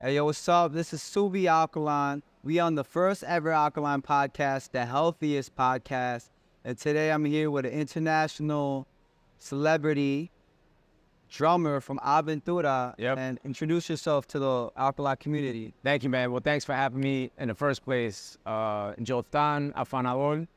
Hey, yo, what's up? This is Subi Alkaline. We on the first ever Alkaline podcast, the Healthiest podcast. And today I'm here with an international celebrity drummer from Aventura. Yep. And introduce yourself to the Alkaline community. Thank you, man. Well, thanks for having me in the first place. Jotan Afanador.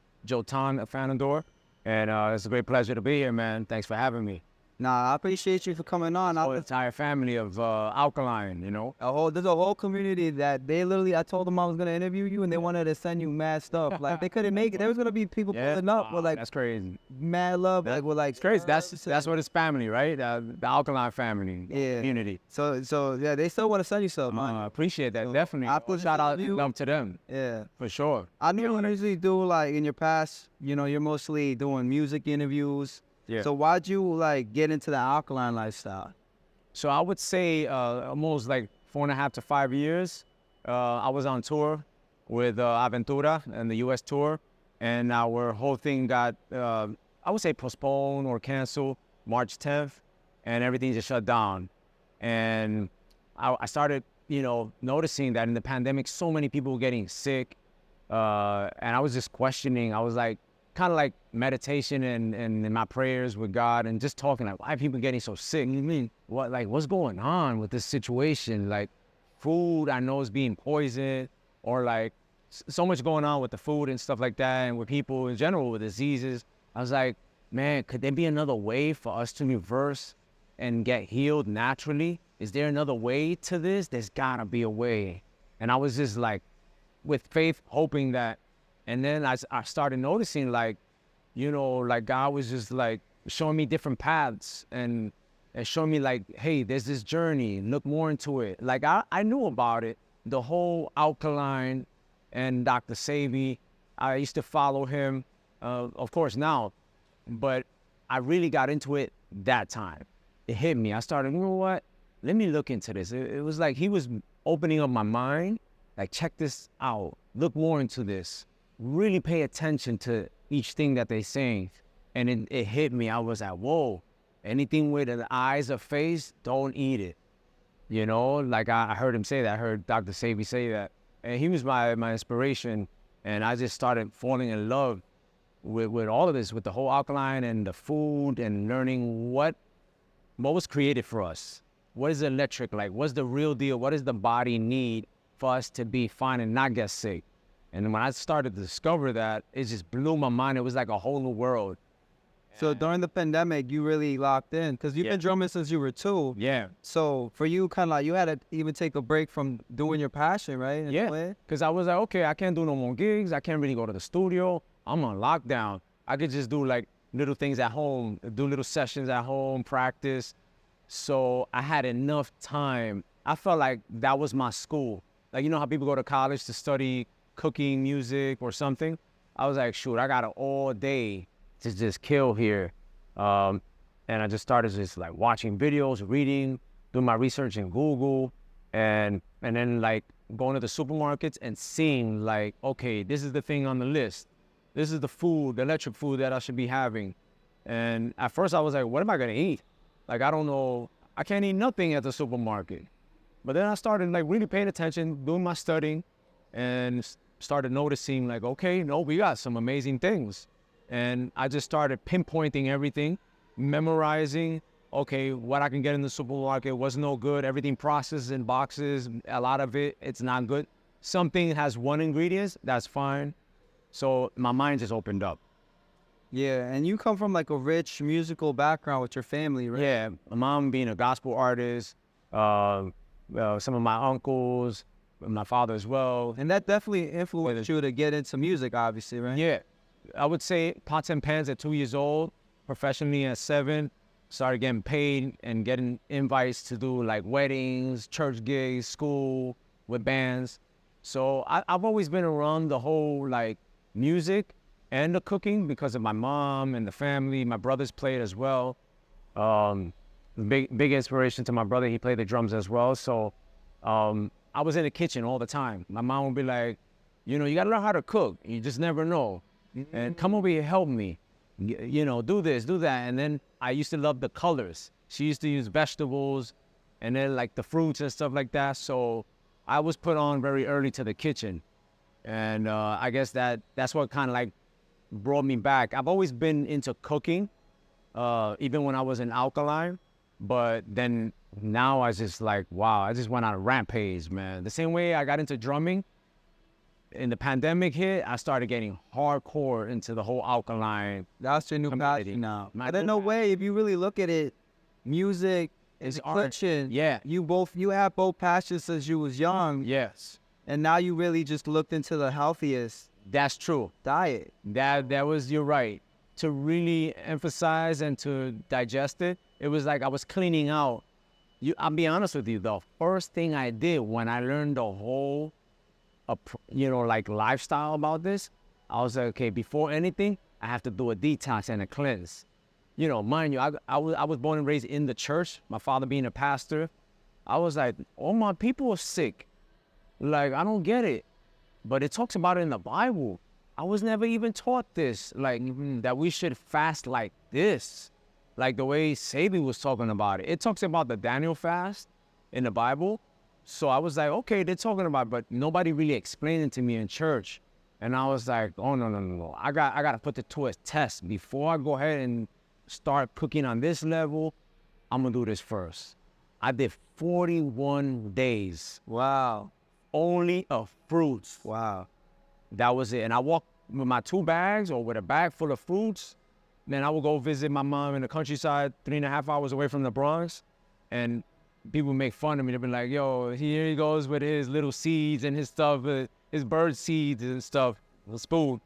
And it's a great pleasure to be here, man. Thanks for having me. Nah, I appreciate you for coming on. The entire family of Alkaline, you know. There's a whole community that they literally, I told them I was going to interview you and they wanted to send you mad stuff. Like, they couldn't make it. There was going to be people pulling up with, like, that's crazy. mad love. Like, with, like, It's crazy. That's what it's family, right? The Alkaline family, community. So yeah, they still want to send you stuff, man. Appreciate that, definitely. I put Shout out you. love to them. Yeah. For sure. I know you usually do, like, in your past, you know, you're mostly doing music interviews. Yeah. So why'd you, like, get into the Alkaline lifestyle? So I would say almost like 4.5 to 5 years. I was on tour with Aventura and the U.S. tour, and our whole thing got, I would say, postponed or canceled March 10th, and everything just shut down. And I started, noticing that in the pandemic, so many people were getting sick, and I was just questioning. I was like, kind of like meditation and in my prayers with God and just talking like, why are people getting so sick? You mean what's going on with this situation? Like, food I know is being poisoned, or like so much going on with the food and stuff like that, and with people in general with diseases. I was like, man, could there be another way for us to reverse and get healed naturally? Is there another way to this? There's gotta be a way. And I was just like, with faith, hoping that. And then I started noticing, like God was just like showing me different paths and showing me like, hey, there's this journey, look more into it. Like I knew about it, the whole Alkaline and Dr. Sebi. I used to follow him, of course now, but I really got into it that time. It hit me. I started, you know what? Let me look into this. It was like he was opening up my mind, like, check this out, look more into this. Really pay attention to each thing that they're saying. And it hit me. I was like, whoa, anything with an eyes or face, don't eat it. Like I heard him say that. I heard Dr. Sebi say that. And he was my inspiration. And I just started falling in love with all of this, with the whole Alkaline and the food and learning what was created for us. What is electric like? What's the real deal? What does the body need for us to be fine and not get sick? And when I started to discover that, it just blew my mind. It was like a whole new world. So during the pandemic, you really locked in because you've been drumming since you were 2. Yeah. So for you, kind of like, you had to even take a break from doing your passion, right? Yeah. Because I was like, okay, I can't do no more gigs. I can't really go to the studio. I'm on lockdown. I could just do like little things at home, do little sessions at home, practice. So I had enough time. I felt like that was my school. Like, you know how people go to college to study cooking, music, or something? I was like, shoot, I got all day to just kill here. And I just started just like watching videos, reading, doing my research in Google, and then like going to the supermarkets and seeing like, okay, this is the thing on the list. This is the food, the electric food that I should be having. And at first I was like, what am I gonna eat? Like, I don't know, I can't eat nothing at the supermarket. But then I started like really paying attention, doing my studying, and started noticing like, okay, no, we got some amazing things. And I just started pinpointing everything, memorizing, okay, what I can get in the supermarket was no good. Everything processed in boxes, a lot of it, it's not good. Something has one ingredient, that's fine. So my mind just opened up. Yeah, and you come from like a rich musical background with your family, right? Yeah, my mom being a gospel artist, some of my uncles, my father as well. And that definitely influenced you to get into music, obviously, right? Yeah. I would say pots and pans at 2 years old, professionally at 7, started getting paid and getting invites to do like weddings, church gigs, school with bands. So I've always been around the whole like music and the cooking because of my mom and the family. My brothers played as well. Big inspiration to my brother. He played the drums as well. So I was in the kitchen all the time. My mom would be like, you gotta learn how to cook. You just never know. And come over here, help me. Do this, do that. And then I used to love the colors. She used to use vegetables and then like the fruits and stuff like that. So I was put on very early to the kitchen. And I guess that's what kind of like brought me back. I've always been into cooking, even when I was in Alkaline. But then now I just like, wow, I just went on a rampage, man. The same way I got into drumming, in the pandemic hit, I started getting hardcore into the whole Alkaline. That's your new community. passion now. My And then new no passion. way, if you really look at it, music It's is art. kitchen. Yeah. You have both passions since you was young, Yes, and now you really just looked into the healthiest that's true. diet. That was, you're right. To really emphasize and to digest it, it was like I was cleaning out. I'll be honest with you, the first thing I did when I learned the whole, like lifestyle about this, I was like, okay, before anything, I have to do a detox and a cleanse. Mind you, I was born and raised in the church, my father being a pastor. I was like, all my people are sick. Like, I don't get it. But it talks about it in the Bible. I was never even taught this, like that we should fast like this, like the way Sadie was talking about it. It talks about the Daniel fast in the Bible. So I was like, okay, they're talking about it, but nobody really explained it to me in church. And I was like, oh, no. I got to put it to a test. Before I go ahead and start cooking on this level, I'm going to do this first. I did 41 days. Wow. Only of fruits. Wow. That was it. And I walked with my 2 bags or with a bag full of fruits. Then I would go visit my mom in the countryside, 3.5 hours away from the Bronx. And people make fun of me. They'd be like, yo, here he goes with his little seeds and his stuff, his bird seeds and stuff, a spoon.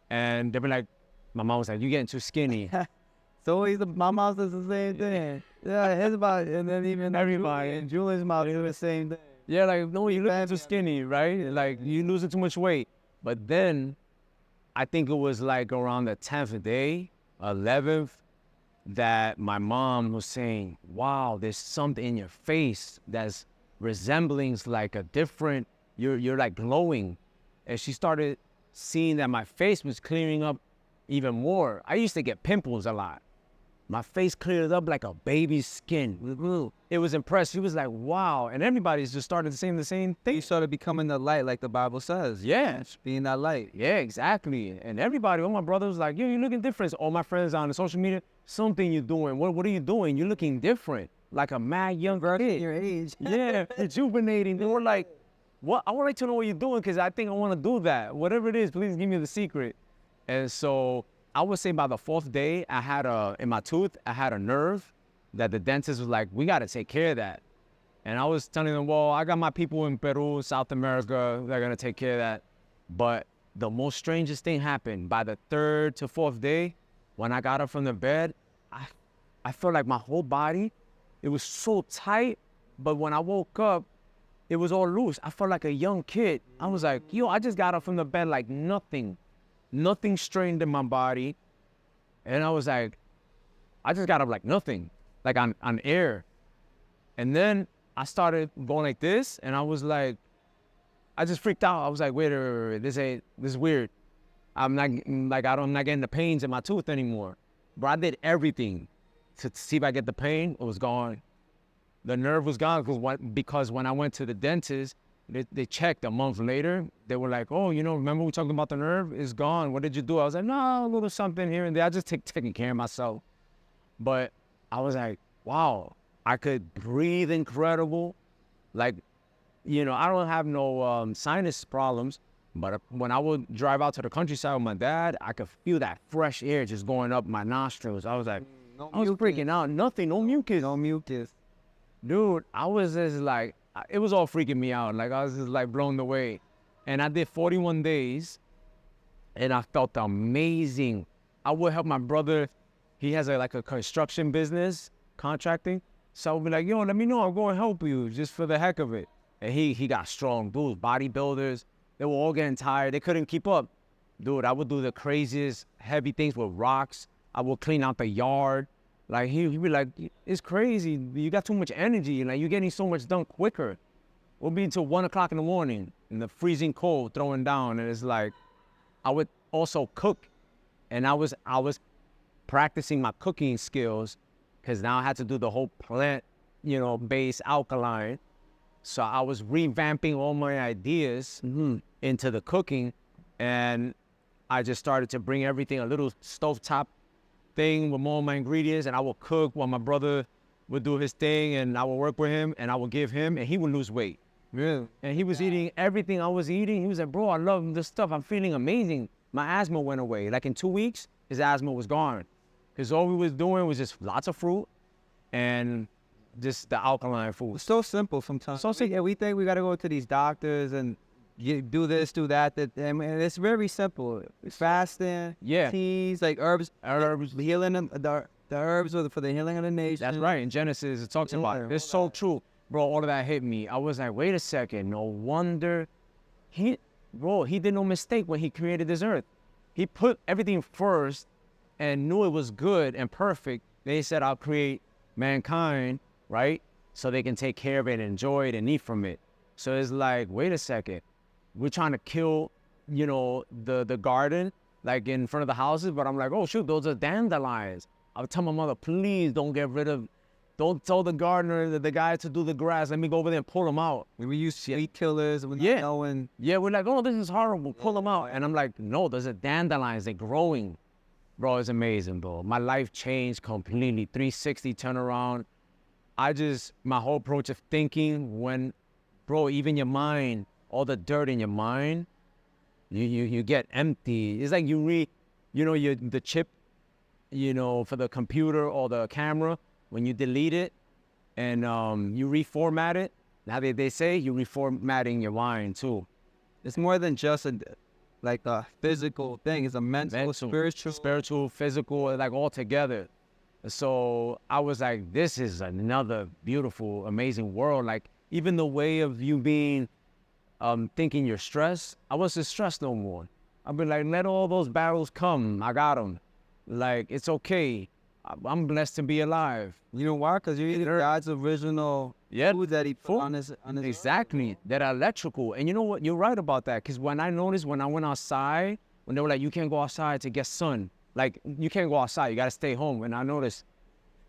And they'd be like, my mom was like, you getting too skinny. So my mom says the same thing. Yeah, his about, and then even Everybody. and Julian's mom do the same thing. Yeah, like, no, you look too skinny, right? Like, you losing too much weight. But then, I think it was like around the 10th day, 11th, that my mom was saying, wow, there's something in your face that's resembling like a different, you're like glowing. And she started seeing that my face was clearing up even more. I used to get pimples a lot. My face cleared up like a baby's skin. It was impressive. She was like, wow. And everybody's just started saying the same thing. You started becoming the light like the Bible says. Yeah. Being that light. Yeah, exactly. And everybody, all my brothers was like, yo, you're looking different. All my friends on the social media, something you're doing. What are you doing? You're looking different. Like a mad young kid. Your age. Yeah, rejuvenating. They were like, what? I would like to know what you're doing because I think I want to do that. Whatever it is, please give me the secret. And so I would say by the 4th day, I had in my tooth, I had a nerve that the dentist was like, we got to take care of that. And I was telling them, well, I got my people in Peru, South America, they're going to take care of that. But the most strangest thing happened. By the 3rd to 4th day, when I got up from the bed, I felt like my whole body, it was so tight. But when I woke up, it was all loose. I felt like a young kid. I was like, yo, I just got up from the bed like nothing strained in my body. And I was like, I just got up like nothing, like on air. And then I started going like this, and I was like, I just freaked out. I was like, wait, this is weird. I'm not getting the pains in my tooth anymore. But I did everything to see if I get the pain. It was gone. The nerve was gone because when I went to the dentist, they checked a month later. They were like, oh, remember we talked about the nerve? It's gone. What did you do? I was like, no, a little something here and there. I just taking care of myself. But I was like, wow, I could breathe incredible. Like, I don't have no sinus problems. But when I would drive out to the countryside with my dad, I could feel that fresh air just going up my nostrils. I was like, I was freaking out. Nothing, no mucus. No mucus. Dude, I was just like, it was all freaking me out. Like, I was just like blown away. And I did 41 days, and I felt amazing. I would help my brother. He has a construction business, contracting. So I would be like, yo, let me know. I'll go and help you just for the heck of it. And he got strong dudes, bodybuilders. They were all getting tired. They couldn't keep up. Dude, I would do the craziest heavy things with rocks. I would clean out the yard. Like, he'd be like, it's crazy. You got too much energy. Like, you're getting so much done quicker. We'll be until 1 o'clock in the morning in the freezing cold throwing down. And it's like, I would also cook. And I was practicing my cooking skills because now I had to do the whole plant, based alkaline. So I was revamping all my ideas into the cooking, and I just started to bring everything, a little stovetop thing with more of my ingredients, and I would cook while my brother would do his thing, and I would work with him, and I would give him, and he would lose weight. Really? And he was eating everything I was eating. He was like, bro, I love this stuff. I'm feeling amazing. My asthma went away. Like in 2 weeks, his asthma was gone. Because all we was doing was just lots of fruit and just the alkaline food. It's so simple sometimes. So simple. Yeah, we think we got to go to these doctors and do this, do that. I mean, it's very simple. Fasting, teas, like herbs, healing them, the herbs for the healing of the nation. That's right. In Genesis, it talks about it. It's so true. Bro, all of that hit me. I was like, wait a second. No wonder he did no mistake when he created this earth. He put everything first and knew it was good and perfect. Then he said, I'll create mankind, right? So they can take care of it and enjoy it and eat from it. So it's like, wait a second. We're trying to kill, the garden, like in front of the houses. But I'm like, oh, shoot, those are dandelions. I would tell my mother, please don't tell the gardener, the guy to do the grass. Let me go over there and pull them out. We use weed killers. Yeah, we're like, oh, this is horrible. Pull them out. And I'm like, no, those are dandelions. They're growing. Bro, it's amazing, bro. My life changed completely. 360 turnaround. My whole approach of thinking bro, even your mind, all the dirt in your mind, you get empty. It's like you read, the chip, for the computer or the camera, when you delete it and you reformat it, now they say you're reformatting your mind too. It's more than just a physical thing. It's a mental, spiritual, physical, like all together. So I was like, this is another beautiful, amazing world. Like even the way of you being, thinking you're stressed, I wasn't stressed no more. I've been like, let all those barrels come. I got them. Like, it's okay. I'm blessed to be alive. You know why? Because you're eating God's original food that he put on his exactly, that are electrical. And you know what? You're right about that. Because when I noticed when I went outside, when they were like, you can't go outside to get sun. Like, you can't go outside. You got to stay home. And I noticed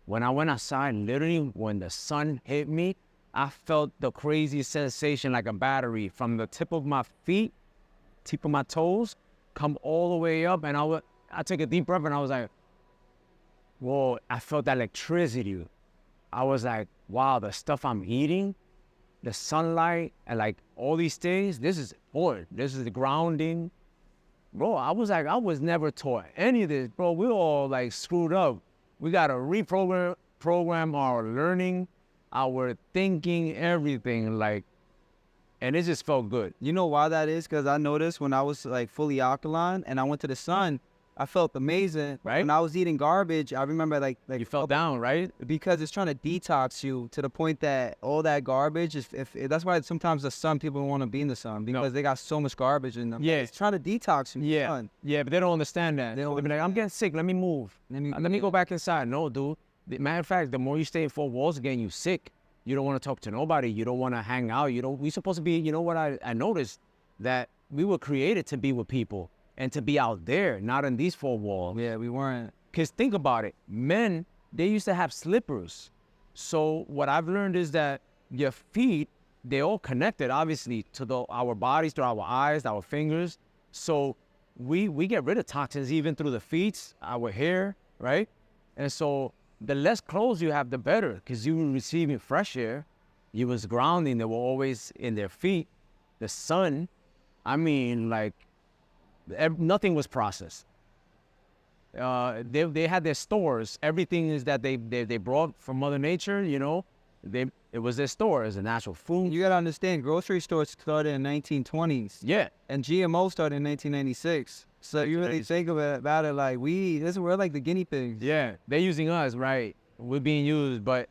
when I went outside, literally when the sun hit me, I felt the craziest sensation like a battery from the tip of my feet, tip of my toes, come all the way up. And I took a deep breath and I was like, whoa, I felt that electricity. I was like, wow, the stuff I'm eating, the sunlight, and like all these things, this is important. This is the grounding. Bro, I was like, I was never taught any of this. Bro, we're all like screwed up. We got to program our learning, our thinking, everything. Like, and it just felt good. You know why that is? Because I noticed when I was like fully alkaline and I went to the sun, I felt amazing. Right? When I was eating garbage, I remember like you felt down, right? Because it's trying to detox you to the point that all that garbage is. That's why sometimes the sun, people don't want to be in the sun because they got so much garbage in them. Yeah, it's trying to detox you. Yeah, sun. Yeah, but they don't understand that. They'll be like, I'm getting sick. Let me move. Let me go back inside. No, dude. Matter of fact, the more you stay in four walls, getting you sick. You don't want to talk to nobody. You don't want to hang out. We supposed to be. You know what I noticed that we were created to be with people. And to be out there, not in these four walls. Yeah, we weren't. Because think about it. Men, they used to have slippers. So what I've learned is that your feet, they're all connected, obviously, to our bodies, through our eyes, our fingers. So we get rid of toxins even through the feet, our hair, right? And so the less clothes you have, the better. Because you were receiving fresh air. You was grounding. They were always in their feet. The sun, I mean, like, nothing was processed. They had their stores. Everything is that they brought from Mother Nature. It was their stores, the natural food. You gotta understand, grocery stores started in 1920s. Yeah, and GMO started in 1996. So you really think about it, like we're like the guinea pigs. Yeah, they're using us, right? We're being used, but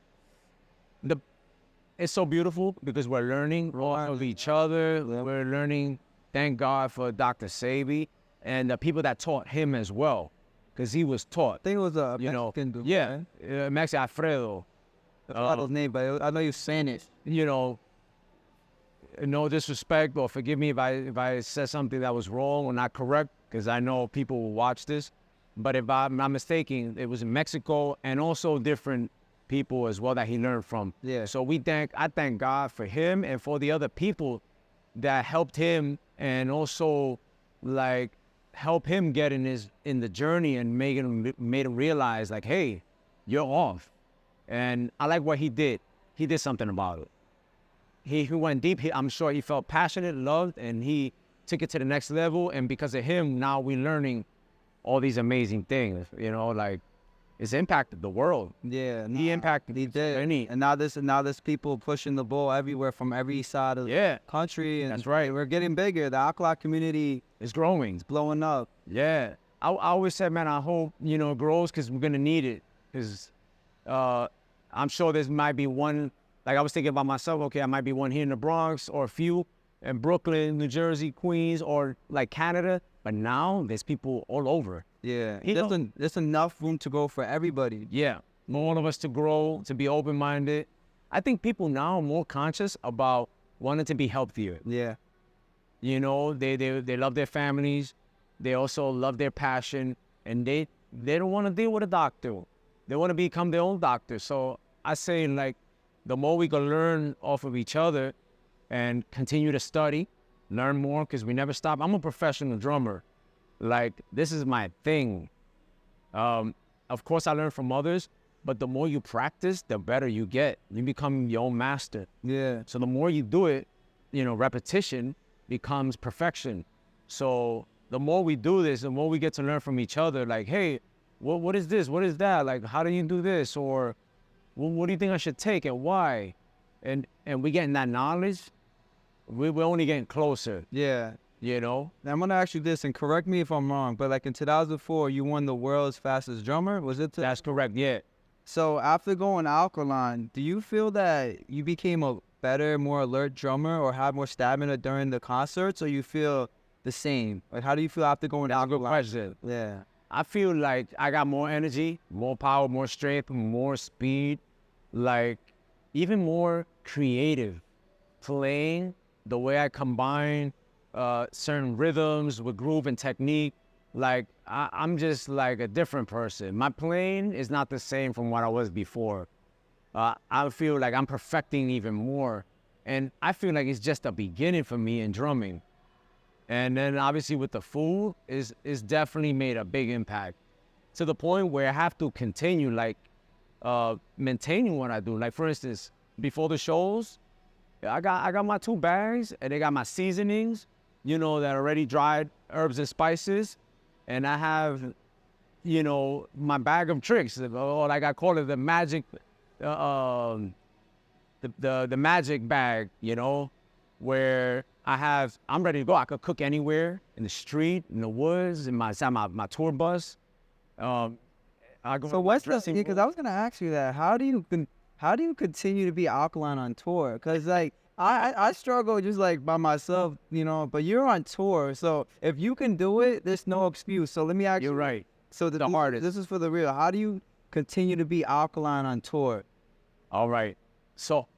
it's so beautiful because we're learning of each other. Yeah. We're learning. Thank God for Dr. Sebi and the people that taught him as well, because he was taught. I think it was a Mexican dude. Yeah, right? Mexican Alfredo. I forgot his name, but I know you're Spanish. No disrespect, or forgive me if I said something that was wrong or not correct, because I know people will watch this. But if I'm not mistaken, it was in Mexico and also different people as well that he learned from. Yeah. So I thank God for him and for the other people that helped him and also like help him get in the journey and made him realize like, hey, you're off. And I like what he did. He did something about it. He went deep. I'm sure he felt passionate, loved, and he took it to the next level. And because of him, now we're learning all these amazing things. You know, like it's impacted the world. Yeah, He impacted he did. many. And now there's people pushing the ball everywhere from every side of the country. And That's right. we're getting bigger. The Alkaline community It's growing. is blowing up. Yeah. I always said, man, I hope, it grows because we're going to need it. Because I'm sure there might be one, like I was thinking about myself, okay, I might be one here in the Bronx or a few in Brooklyn, New Jersey, Queens, or like Canada. But now there's people all over. Yeah, there's enough room to go for everybody. Yeah, all of us to grow, to be open-minded. I think people now are more conscious about wanting to be healthier. Yeah. You know, they love their families. They also love their passion, and they don't want to deal with a doctor. They want to become their own doctor. So I say, like, the more we can learn off of each other and continue to study, learn more, because we never stop. I'm a professional drummer. Like, this is my thing. Of course, I learn from others, but the more you practice, the better you get. You become your own master. Yeah. So the more you do it, repetition becomes perfection. So the more we do this, the more we get to learn from each other. Like, hey, what is this? What is that? Like, how do you do this? Or what do you think I should take and why? And we getting that knowledge, we're only getting closer. Yeah. Now I'm gonna ask you this, and correct me if I'm wrong, but like in 2004, you won the world's fastest drummer. Was it? That's correct. Yeah. So after going Alkaline, do you feel that you became a better, more alert drummer, or had more stamina during the concerts, or you feel the same? Like, how do you feel after going That's a good Alkaline? question. Yeah. I feel like I got more energy, more power, more strength, more speed, like even more creative. Playing, the way I combine certain rhythms with groove and technique, like I'm just like a different person. My playing is not the same from what I was before. I feel like I'm perfecting even more. And I feel like it's just a beginning for me in drumming. And then obviously with the food, is definitely made a big impact to the point where I have to continue like maintaining what I do. Like for instance, before the shows, I got my 2 bags and they got my seasonings, that are already dried herbs and spices. And I have, my bag of tricks, or like I call it the magic, the magic bag, where I'm ready to go. I could cook anywhere, in the street, in the woods, in my tour bus. I go. So what's the? Because I was gonna ask you that. How do you continue to be Alkaline on tour? Because like I struggle just like by myself, But you're on tour, so if you can do it, there's no excuse. So let me ask you. You're right. So the hardest. This is for the real. How do you continue to be Alkaline on tour? All right. So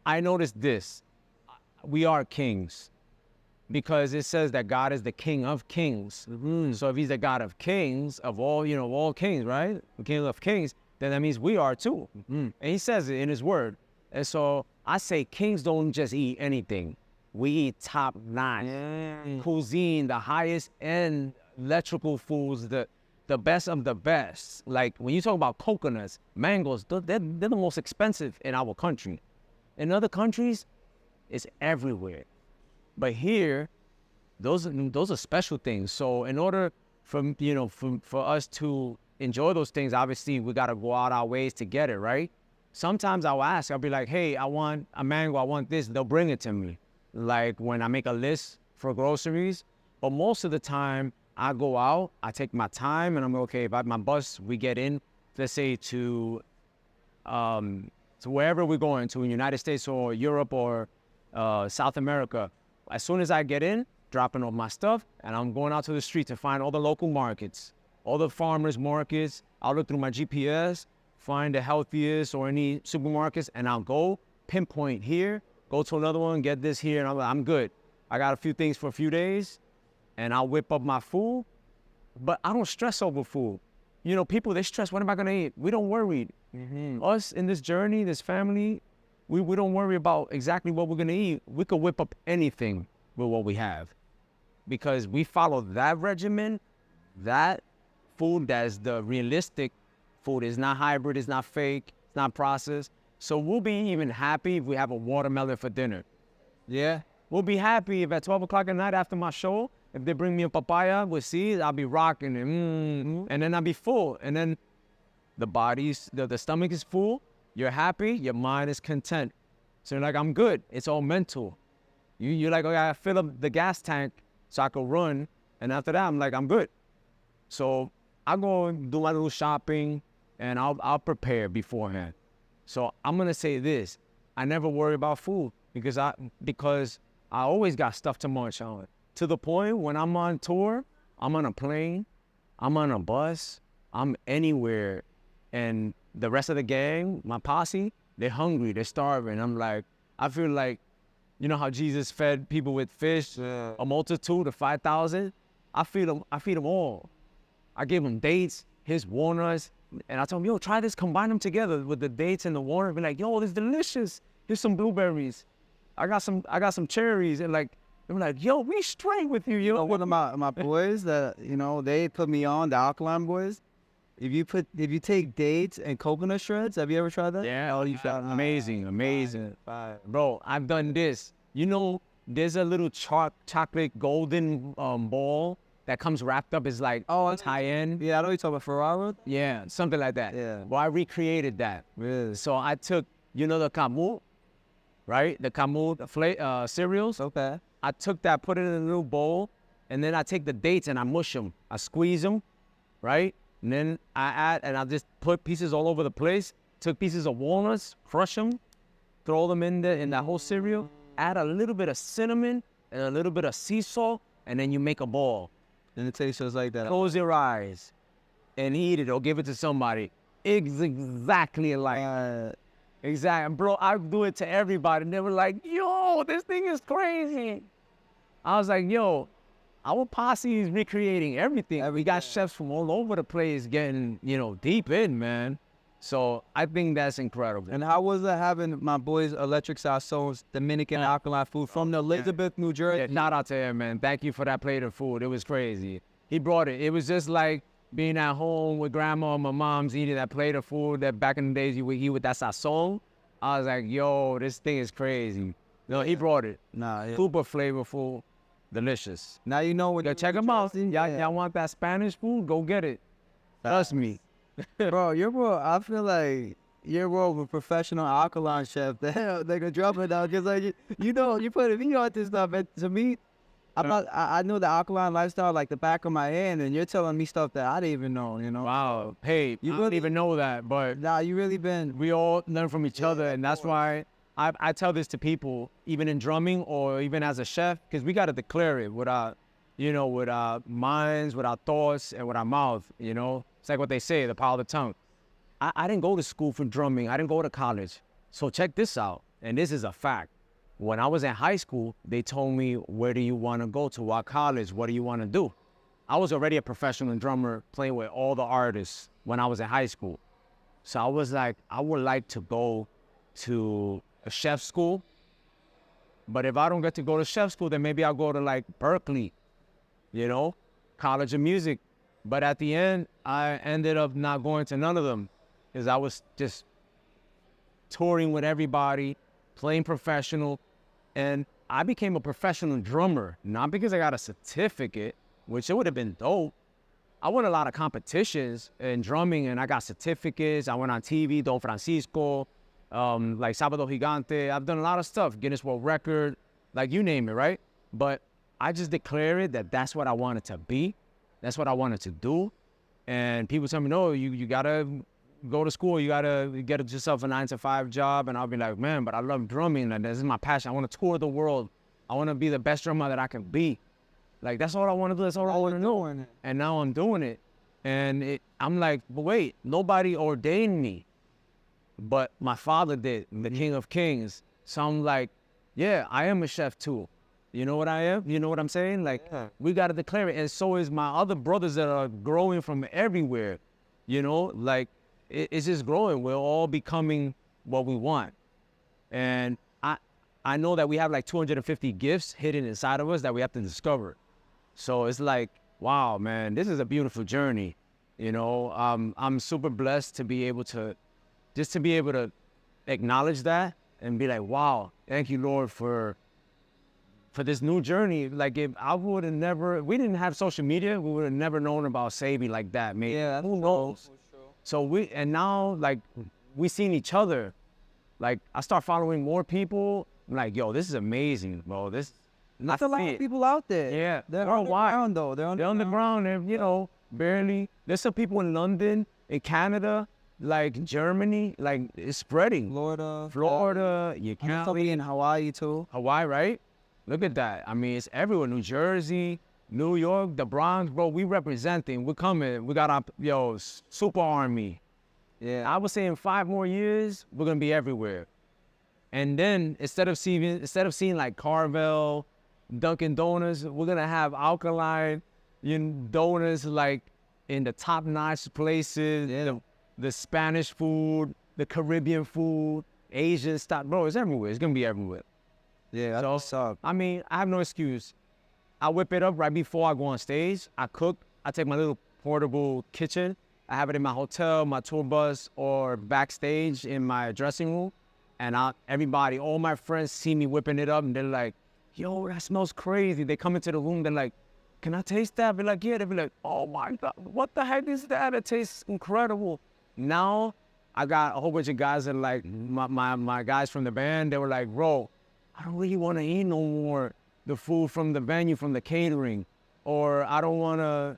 I noticed this. We are kings because it says that God is the King of kings. Mm-hmm. So if he's the God of kings, of all, all kings, right? The King of kings, then that means we are too. Mm-hmm. And he says it in his word. And so I say kings don't just eat anything. We eat top-notch cuisine, the highest end electrical foods, the best of the best. Like when you talk about coconuts, mangoes, they're the most expensive in our country. In other countries, it's everywhere. But here, those are special things. So in order for us to enjoy those things, obviously we gotta go out our ways to get it, right? Sometimes I'll be like, hey, I want a mango, I want this. They'll bring it to me. Like when I make a list for groceries. But most of the time, I go out, I take my time, and I'm okay. By my bus, we get in, let's say to wherever we're going to, in the United States or Europe or South America. As soon as I get in, dropping off my stuff, and I'm going out to the street to find all the local markets, all the farmers markets. I'll look through my GPS, find the Healthiest or any supermarkets, and I'll go pinpoint here, go to another one, get this here, and I'm good. I got a few things for a few days, and I'll whip up my food, but I don't stress over food. you know, people, they stress, what am I going to eat? We don't worry. Us in this journey, this family, we don't worry about exactly what we're going to eat. We could whip up anything with what we have because we follow that regimen, that food that's the realistic food. Is not hybrid, it's not fake, it's not processed. So we'll be even happy if we have a watermelon for dinner. Yeah. We'll be happy if at 12 o'clock at night after my show, if they bring me a papaya with seeds, I'll be rocking it. And then I'll be full. And then the stomach is full. You're happy. Your mind is content. So you're like, I'm good. It's all mental. You're like, okay, I fill up the gas tank so I can run. And after that, I'm like, I'm good. So I'll go and do my little shopping and I'll prepare beforehand. So I'm going to say this. I never worry about food because I always got stuff to munch on. To the point when I'm on tour, I'm on a plane, I'm on a bus, I'm anywhere, and the rest of the gang, my posse, they're hungry, they're starving. I'm like, I feel like, you know how Jesus fed people with fish, a multitude of 5,000? I feed them all. I gave them dates, his walnuts, and I told him, yo, try this, combine them together with the dates and the walnut. Be like, yo, this is delicious. Here's some blueberries. I got some cherries, and like, they were like, yo, we straight with you, yo. One of my boys that, you know, they put me on, the Alkaline boys. If you take dates and coconut shreds, have you ever tried that? Yeah, oh, you tried. Amazing. Bro, I've done this. You know, there's a little chocolate golden ball that comes wrapped up as like, oh, it's high-end. Yeah, I know you're talking about Ferraro. Yeah, something like that. Yeah. Well, I recreated that. Really? So I took, you know, the Camus, right? The Camus cereals. Okay. I took that, put it in a little bowl, and then I take the dates and I mush them. I squeeze them, right? And then I just put pieces all over the place. Took pieces of walnuts, crush them, throw them in that whole cereal. Add a little bit of cinnamon and a little bit of sea salt, and then you make a ball. And it tastes just like that. Close your eyes and eat it or give it to somebody. Exactly like exactly. Bro, I do it to everybody. And they were like, yo, this thing is crazy. I was like, yo, our posse is recreating everything. We got chefs from all over the place getting, you know, deep in, man. So I think that's incredible. And how was it having my boys Electric Sazon's Dominican Alkaline food from the Elizabeth, New Jersey? Yeah, shout out to him, man. Thank you for that plate of food. It was crazy. He brought it. It was just like being at home with grandma and my mom's eating that plate of food that back in the days you would eat with that sazon. I was like, yo, this thing is crazy. No, he brought it. Super flavorful, delicious. Now you know what. Yo, check them out. Y'all want that Spanish food? Go get it. Trust me. Bro, I feel like you're more of a professional Alkaline chef. They can drop it out just like you know, you put me on this stuff. And to me, I know the Alkaline lifestyle like the back of my hand, and you're telling me stuff that I didn't even know, you know? Wow. Hey, you don't even know that, but nah, you really been. We all learn from each other, and that's why I tell this to people, even in drumming or even as a chef, because we got to declare it with our, you know, with our minds, with our thoughts, and with our mouth, you know? It's like what they say, the power of the tongue. I didn't go to school for drumming. I didn't go to college. So check this out, and this is a fact. When I was in high school, they told me, where do you want to go to? What college? What do you want to do? I was already a professional drummer playing with all the artists when I was in high school. So I was like, I would like to go to a chef school. But if I don't get to go to chef school, then maybe I'll go to like Berkeley, you know, College of Music. But at the end, I ended up not going to none of them because I was just touring with everybody, playing professional. And I became a professional drummer, not because I got a certificate, which it would have been dope. I won a lot of competitions in drumming, and I got certificates. I went on TV, Don Francisco, like Sábado Gigante. I've done a lot of stuff, Guinness World Record, like you name it, right? But I just declared that that's what I wanted to be. That's what I wanted to do. And people tell me, no, you got to go to school. You got to get yourself a 9-to-5 job. And I'll be like, man, but I love drumming. And this is my passion. I want to tour the world. I want to be the best drummer that I can be. Like, that's all I want to do. That's all I want to know. And now I'm doing it. And I'm like, but wait, nobody ordained me. But my father did, the King of Kings. So I'm like, yeah, I am a chef too. You know what I am? You know what I'm saying? Like, we got to declare it. And so is my other brothers that are growing from everywhere. You know, like it's just growing. We're all becoming what we want. And I know that we have like 250 gifts hidden inside of us that we have to discover. So it's like, wow, man, this is a beautiful journey. You know, I'm super blessed to be able to, just to be able to acknowledge that and be like, wow, thank you, Lord, for this new journey. Like if I would have never, we didn't have social media, we would have never known about saving like that, man. Yeah, Who knows? So and now like we seen each other. Like I start following more people. I'm like, yo, this is amazing, bro. There's a lot of people out there. Yeah, They're worldwide. underground though. They're on the ground, and you know, barely. There's some people in London, in Canada, like Germany, like it's spreading. Florida, you can't. Somebody in Hawaii too. Hawaii, right? Look at that. I mean, it's everywhere. New Jersey, New York, the Bronx, bro. We representing. We're coming. We got our super army. Yeah. I would say in 5 more years, we're gonna be everywhere. And then instead of seeing like Carvel, Dunkin' Donuts, we're gonna have Alkaline, donuts like in the top-notch places. Yeah. The Spanish food, the Caribbean food, Asian stuff, bro. It's everywhere. It's gonna be everywhere. Yeah, that's what's up. I mean, I have no excuse. I whip it up right before I go on stage. I cook. I take my little portable kitchen. I have it in my hotel, my tour bus, or backstage in my dressing room. And everybody, all my friends see me whipping it up, and they're like, yo, that smells crazy. They come into the room, they're like, can I taste that? Be like, yeah. They'll be like, oh my God, what the heck is that? It tastes incredible. Now, I got a whole bunch of guys that are like, my guys from the band, they were like, bro, I don't really want to eat no more the food from the venue, from the catering, or I don't want to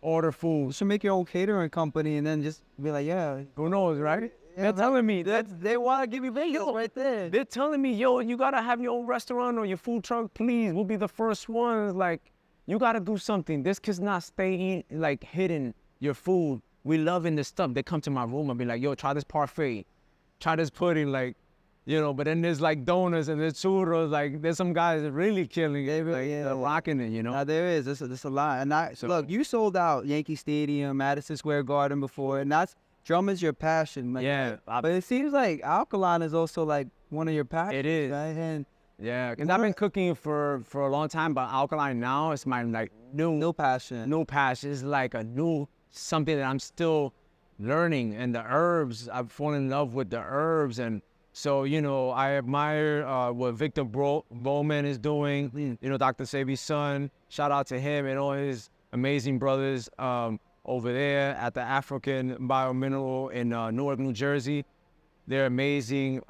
order food. You should make your own catering company and then just be like, yeah. Who knows, right? Yeah, they're telling me they want to give you Vegas right there. They're telling me, yo, you got to have your own restaurant or your food truck, please. We'll be the first ones. Like, you got to do something. This kid's not staying, like, hidden your food. We loving this stuff. They come to my room and be like, yo, try this parfait. Try this pudding, like, but then there's, like, donuts and there's churros. Like, there's some guys that really killing it. They're rocking it, Nah, there is. There's a lot. And look, you sold out Yankee Stadium, Madison Square Garden before, and drum is your passion. Like, yeah. But it seems like Alkaline is also, like, one of your passions. It is. Right? And yeah, because I've been cooking for a long time, but Alkaline now is my, like, new passion. New passion. It's like a new something that I'm still learning. And the herbs, I've fallen in love with the herbs. And so, I admire what Victor Bowman is doing, Dr. Sebi's son. Shout out to him and all his amazing brothers over there at the African Biomineral in Newark, New Jersey. They're amazing.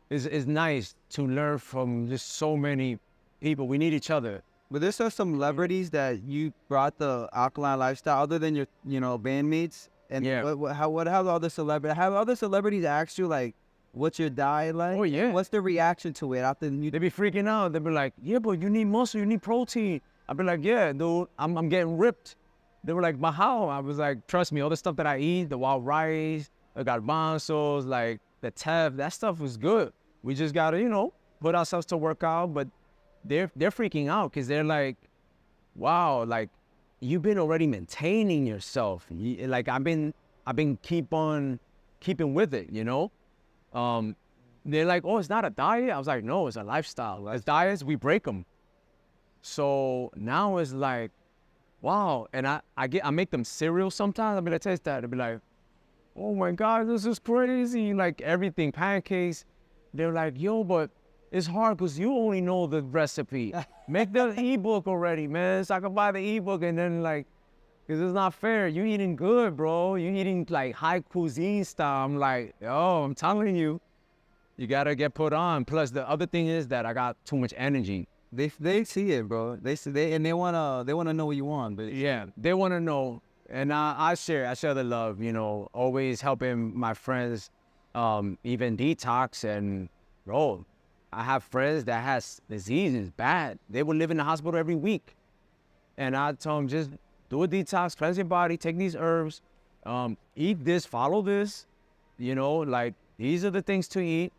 It's nice to learn from just so many people. We need each other. But there's some celebrities that you brought the Alkaline lifestyle, other than your, bandmates. And yeah. Have other celebrities asked you, like, what's your diet like? Oh, yeah. What's the reaction to it after They be freaking out. They be like, yeah, but you need muscle, you need protein. I be like, yeah, dude, I'm getting ripped. They were like, but how? I was like, trust me, all the stuff that I eat, the wild rice, the garbanzos, like the teff, that stuff was good. We just gotta, put ourselves to work out. But they're freaking out because they're like, wow, like you've been already maintaining yourself. Like I've been keeping with it, They're like, oh, it's not a diet? I was like, no, it's a lifestyle. As diets, we break them. So now it's like, wow. And I make them cereal sometimes. I'll be like, taste that. They'll be like, oh my God, this is crazy. Like everything, pancakes. They're like, yo, but it's hard because you only know the recipe. Make the ebook already, man. So I can buy the ebook and then like, because it's not fair. You eating good, bro. You eating like high cuisine style. I'm like, yo, I'm telling you, you gotta get put on. Plus the other thing is that I got too much energy. They see it, bro. They wanna know what you want, but yeah, they wanna know. And I share the love, always helping my friends, even detox. And bro, I have friends that has diseases bad. They would live in the hospital every week. And I tell them, just do a detox, cleanse your body, take these herbs, eat this, follow this, like these are the things to eat.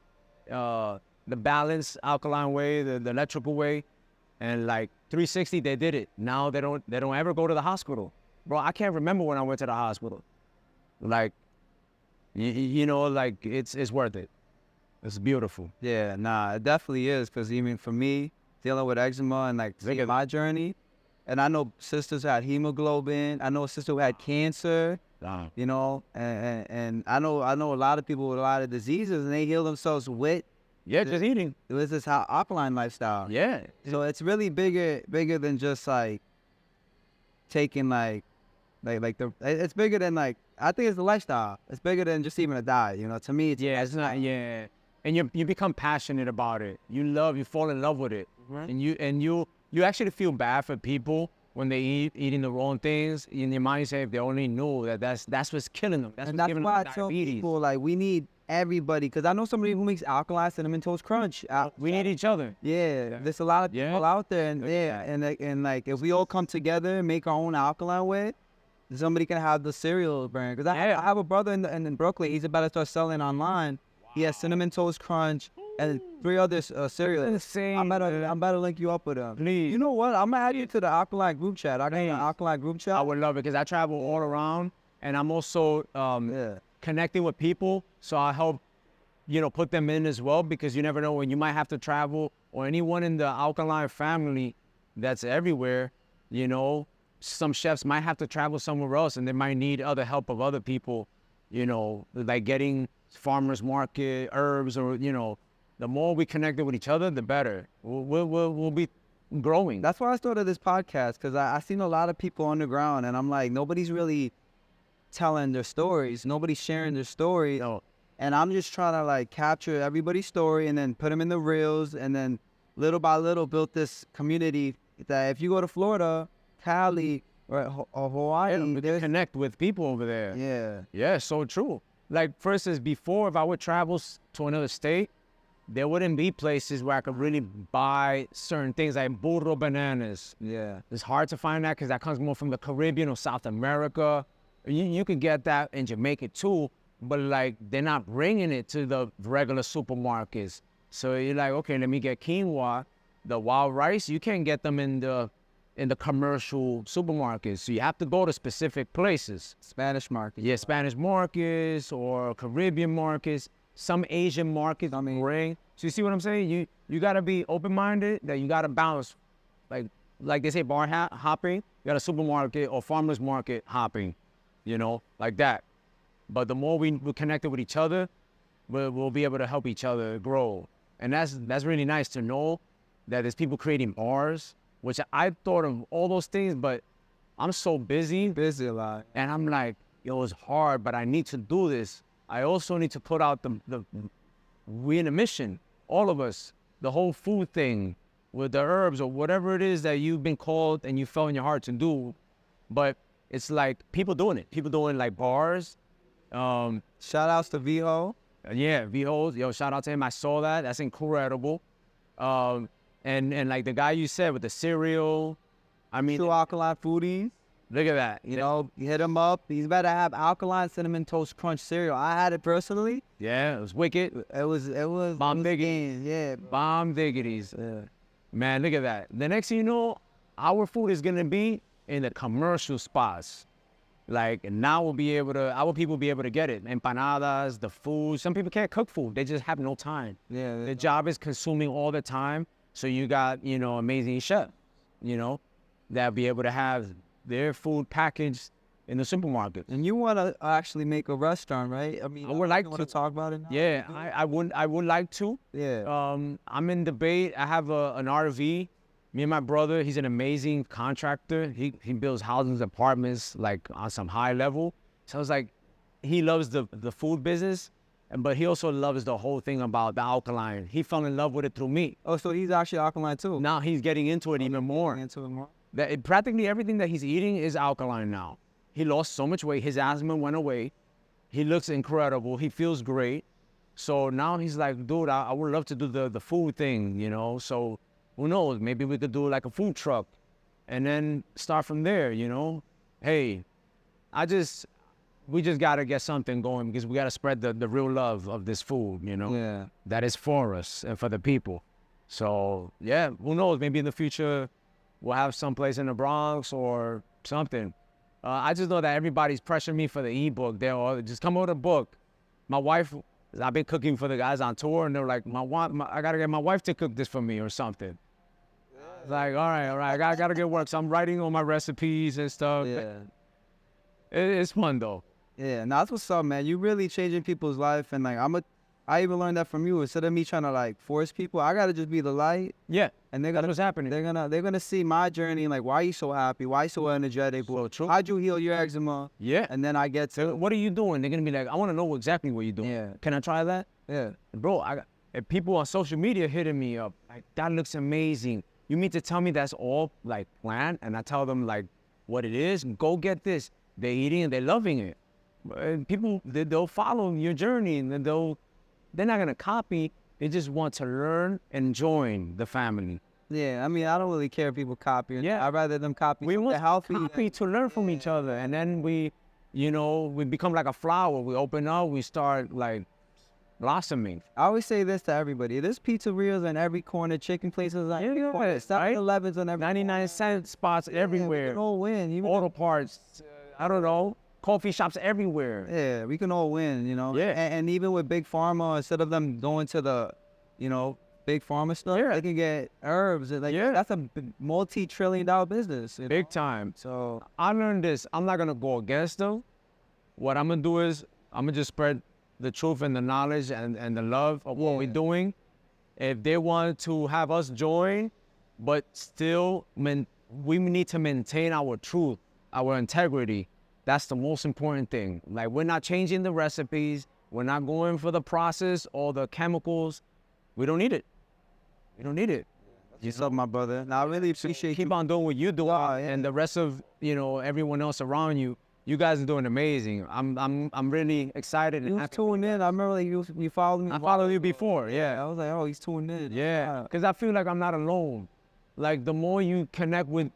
The balanced alkaline way, the electrical way, and like 360, they did it. Now they don't ever go to the hospital. Bro, I can't remember when I went to the hospital. Like, like it's worth it. It's beautiful. Yeah, nah, it definitely is. Because even for me, dealing with eczema and like seeing my journey, and I know sisters who had hemoglobin. I know a sister who had cancer. You know, and I know a lot of people with a lot of diseases, and they heal themselves with just eating. it was this alkaline lifestyle. Yeah. So it's really bigger than just like taking like the. It's bigger than like, I think it's the lifestyle. It's bigger than just even a diet. You know, to me, It's not. Yeah, and you become passionate about it. You fall in love with it, and you actually feel bad for people when they eating the wrong things. In your mind, you say, if they only knew that's what's killing them. That's what's giving why I them tell diabetes. people like we need everybody, because I know somebody who makes alkaline cinnamon toast crunch. We need each other. Yeah, there's a lot of people out there, and and like if we all come together and make our own alkaline way, somebody can have the cereal brand. Because I have a brother in Brooklyn. He's about to start selling online. He has cinnamon toast crunch and 3 other cereals. Insane. I'm about to link you up with them. Please. You know what? I'm gonna add you to the alkaline group chat. I got an alkaline group chat. I would love it because I travel all around, and I'm also connecting with people, so I help, put them in as well, because you never know when you might have to travel, or anyone in the alkaline family that's everywhere. Some chefs might have to travel somewhere else, and they might need other help of other people. Like getting farmers market herbs, or the more we connected with each other, the better. We'll be growing. That's why I started this podcast, because I seen a lot of people on the ground, and I'm like, nobody's really telling their stories. Nobody's sharing their story. No. And I'm just trying to like capture everybody's story and then put them in the reels, and then little by little build this community that if you go to Florida, Cali, or Hawaii, we can connect with people over there. Yeah, So true. Like, for instance, before, if I would travel to another state, there wouldn't be places where I could really buy certain things like burro bananas. Yeah. It's hard to find that because that comes more from the Caribbean or South America. You could get that in Jamaica too, but like they're not bringing it to the regular supermarkets. So you're like, okay, let me get quinoa. The wild rice, you can't get them in the commercial supermarkets. So you have to go to specific places. Spanish market. Yeah, Spanish markets or Caribbean markets. Some Asian markets, bring. So you see what I'm saying? You gotta be open-minded. That you gotta balance, like they say, bar hopping. You got a supermarket or farmers market hopping, like that. But the more we connected with each other, we'll be able to help each other grow. And that's really nice to know that there's people creating bars, which I thought of all those things, but I'm so busy a lot. And I'm like, it's hard, but I need to do this. I also need to put out we in a mission, all of us, the whole food thing with the herbs or whatever it is that you've been called and you felt in your heart to do. But it's like people doing it. People doing like bars. Shout outs to Viho. Yeah, Viho's. Shout out to him. I saw that. That's incredible. And like the guy you said with the cereal. I mean, True Alkaline Foodies. Look at that. You hit him up. He's better have alkaline cinnamon toast crunch cereal. I had it personally. Yeah, it was wicked. It was bomb diggities. Yeah, bomb diggities. Man, look at that. The next thing you know, our food is gonna be in the commercial spots. Like now our people will be able to get it. Empanadas, the food. Some people can't cook food. They just have no time. Yeah. Their job is consuming all the time. So you got, amazing chefs, that'll be able to have their food packaged in the supermarket. And you want to actually make a restaurant, right? I mean, I would like to talk about it now? Yeah, I would like to. Yeah. I'm in debate. I have an RV. Me and my brother, he's an amazing contractor. He builds houses, apartments, like on some high level. So it's like, he loves the food business, but he also loves the whole thing about the alkaline. He fell in love with it through me. Oh, so he's actually alkaline too? Now he's getting into it even more. Practically everything that he's eating is alkaline now. He lost so much weight. His asthma went away. He looks incredible. He feels great. So now he's like, dude, I would love to do the food thing, So who knows? Maybe we could do like a food truck and then start from there, Hey, we just got to get something going because we got to spread the real love of this food, Yeah. that is for us and for the people. So, yeah, who knows? Maybe in the future we'll have some place in the Bronx or something. I just know that everybody's pressuring me for the ebook. They're all just come with a book. My wife, I've been cooking for the guys on tour, and they're like, I gotta get my wife to cook this for me or something. It's like, all right, I gotta get work. So I'm writing all my recipes and stuff. Yeah. It's fun though. Yeah, no, that's what's up, man. You really changing people's life, and like I even learned that from you. Instead of me trying to like force people, I gotta just be the light, Yeah, and they're that's gonna what's happening. they're gonna see my journey. Like, why you so happy? Why you so energetic? So true. How'd you heal your eczema? Yeah. And then I get So to what are you doing? They're gonna be like, I want to know exactly what you're doing. Yeah. Can I try that? yeah, Bro, if people on social media hitting me up, like, that looks amazing. You mean to tell me that's all like planned? And I tell them like what it is. Go get this. They're eating and they're loving it. And people, they'll follow your journey, and then they're not gonna copy. They just want to learn and join the family. yeah. I mean, I don't really care if people copy. Yeah. I'd rather them copy. We something want healthy. copy to learn from each other, and then we become like a flower. We open up, we start like blossoming. I always say this to everybody: there's pizzerias in every corner, chicken places on every corner, 7-Elevens on every 99-cent spots everywhere. We can all win. Auto parts, I don't know, coffee shops everywhere. Yeah, we can all win, you know. Yeah. And even with big pharma, instead of them going to the, big pharma stuff, Yeah. they can get herbs. And, like, Yeah. that's a multi-trillion-dollar business. Big time. So I learned this. I'm not gonna go against them. What I'm gonna do is I'm gonna just spread the truth and the knowledge and the love of what we're doing. If they want to have us join, but still, we need to maintain our truth, our integrity. That's the most important thing. Like, we're not changing the recipes. We're not going for the process or the chemicals. We don't need it. We don't need it. what's up, my brother? Now, I really appreciate Keep you. on doing what you're doing, yeah. and the rest of everyone else around you. You guys are doing amazing. I'm really excited You and was happy. tuned in. I remember like you followed me. I followed you before, I yeah, was like, oh, he's tuned in. yeah. Because I feel like I'm not alone. Like, the more you connect with,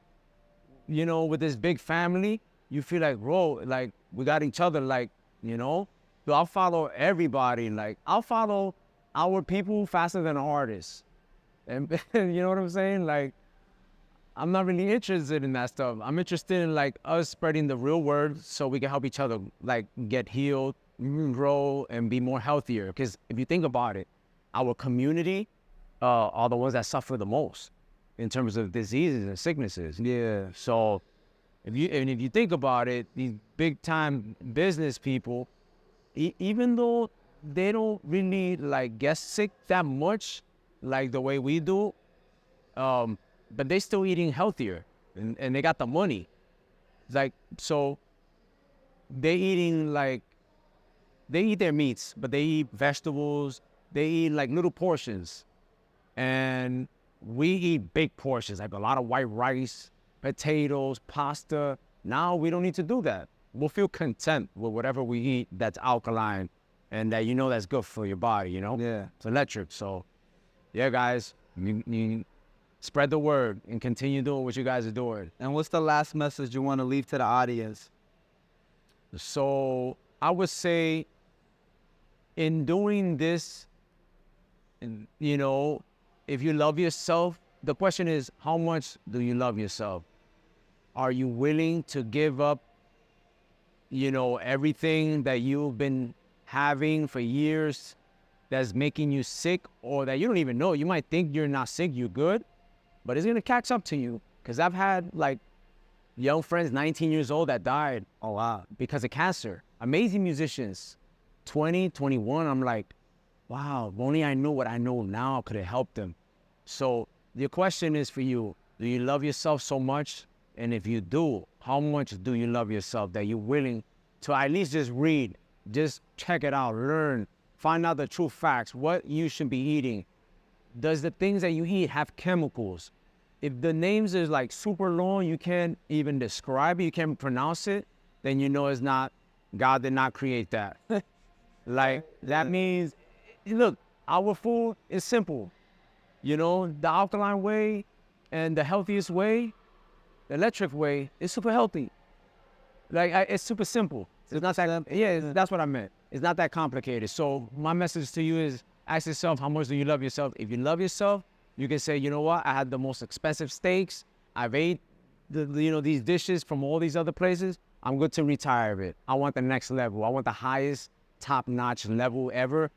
with this big family, you feel like, bro, like, we got each other, like, So I'll follow everybody. Like, I'll follow our people faster than artists. And you know what I'm saying? Like, I'm not really interested in that stuff. I'm interested in like us spreading the real word so we can help each other like get healed, grow, and be more healthier. Because if you think about it, our community are the ones that suffer the most in terms of diseases and sicknesses. Yeah. So if you think about it, these big time business people, even though they don't really like get sick that much like the way we do, but they still eating healthier and they got the money. Like, so they eating like, they eat their meats, but they eat vegetables. They eat like little portions. And we eat big portions, like a lot of white rice, potatoes, pasta. Now we don't need to do that. We'll feel content with whatever we eat that's alkaline and that that's good for your body, Yeah. It's electric. So, yeah, guys, you spread the word and continue doing what you guys are doing. And what's the last message you want to leave to the audience? So I would say in doing this, if you love yourself, the question is, how much do you love yourself? Are you willing to give up, everything that you've been having for years that's making you sick or that you don't even know? You might think you're not sick, you're good, but it's going to catch up to you. Because I've had like young friends, 19 years old, that died because of cancer. Amazing musicians, 20, 21. I'm like, wow, if only I knew what I know now, I could have helped them. So the question is for you, do you love yourself so much? And if you do, how much do you love yourself that you're willing to at least just read, just check it out, learn, find out the true facts, what you should be eating. Does the things that you eat have chemicals? If the names is like super long, you can't even describe it, you can't pronounce it, then it's not, God did not create that. Like, that means, look, our food is simple. The alkaline way and the healthiest way, the electric way, is super healthy. Like, it's super simple. It's not that, that's what I meant. It's not that complicated. So my message to you is, ask yourself, how much do you love yourself? If you love yourself, you can say, you know what? I had the most expensive steaks. I've ate these dishes from all these other places, I'm good to retire it. I want the next level. I want the highest, top-notch level ever.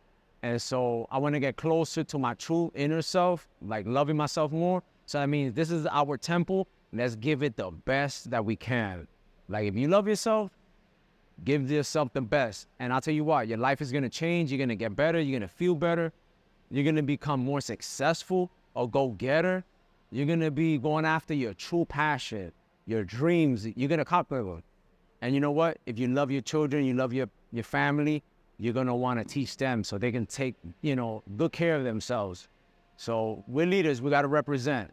And so I want to get closer to my true inner self, like loving myself more. So that means this is our temple. Let's give it the best that we can. Like if you love yourself, give yourself the best. And I'll tell you what, your life is going to change. You're going to get better. You're going to feel better. You're going to become more successful, a go-getter. You're going to be going after your true passion, your dreams. You're going to accomplish them. And you know what? If you love your children, you love your family, you're going to want to teach them so they can take, good care of themselves. So we're leaders. We got to represent,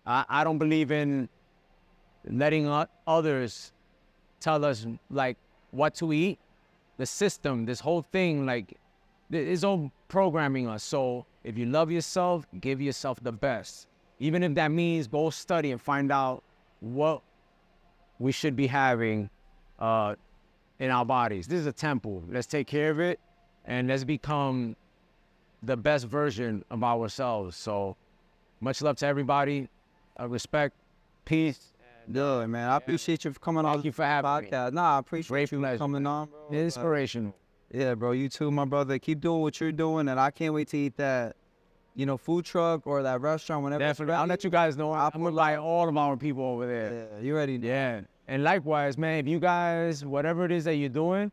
I don't believe in letting others tell us, like, what to eat. The system, this whole thing, like, is all programming us. So if you love yourself, give yourself the best. Even if that means go study and find out what we should be having in our bodies. This is a temple. Let's take care of it, and let's become the best version of ourselves. So much love to everybody. Respect, peace. Good, man. I appreciate you for coming on. Thank you for having me. Podcast. Nah, I appreciate Great you pleasure. coming on, bro. Inspirational. Yeah, bro. You too, my brother. Keep doing what you're doing, and I can't wait to eat that, food truck or that restaurant whenever. Definitely. I'll let you guys know. I'm going to buy all of our people over there. Yeah, you ready? Yeah. And likewise, man, if you guys, whatever it is that you're doing,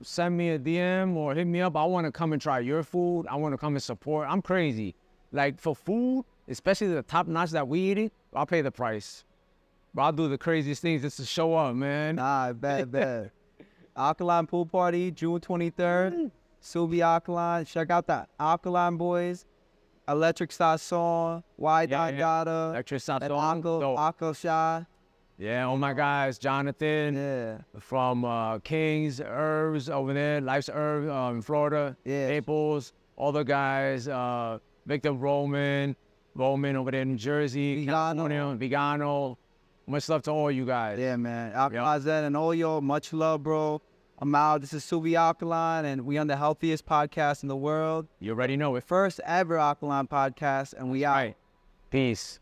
send me a DM or hit me up. I want to come and try your food. I want to come and support. I'm crazy. Like, for food, especially the top notch that we eating, I'll pay the price. But I'll do the craziest things just to show up, man. Nah, bad. Alkaline Pool Party, June 23rd. Subi Alkaline. Check out the Alkaline Boys. Electric Sasson. Why Dada. Electric And Sasson. Uncle Shy. Yeah, all my guys, Jonathan. Yeah. From King's Herbs over there, Life's Herb in Florida. Yeah. Naples. All the guys. Victor Roman over there in New Jersey. Vigano. Vigano. Much love to all you guys. Yeah, man. Alkaline Zen and Oyo, much love, bro. I'm out. This is Subi Alkaline, and we on the healthiest podcast in the world. You already know it. First ever Alkaline podcast, and we out. Right. Peace.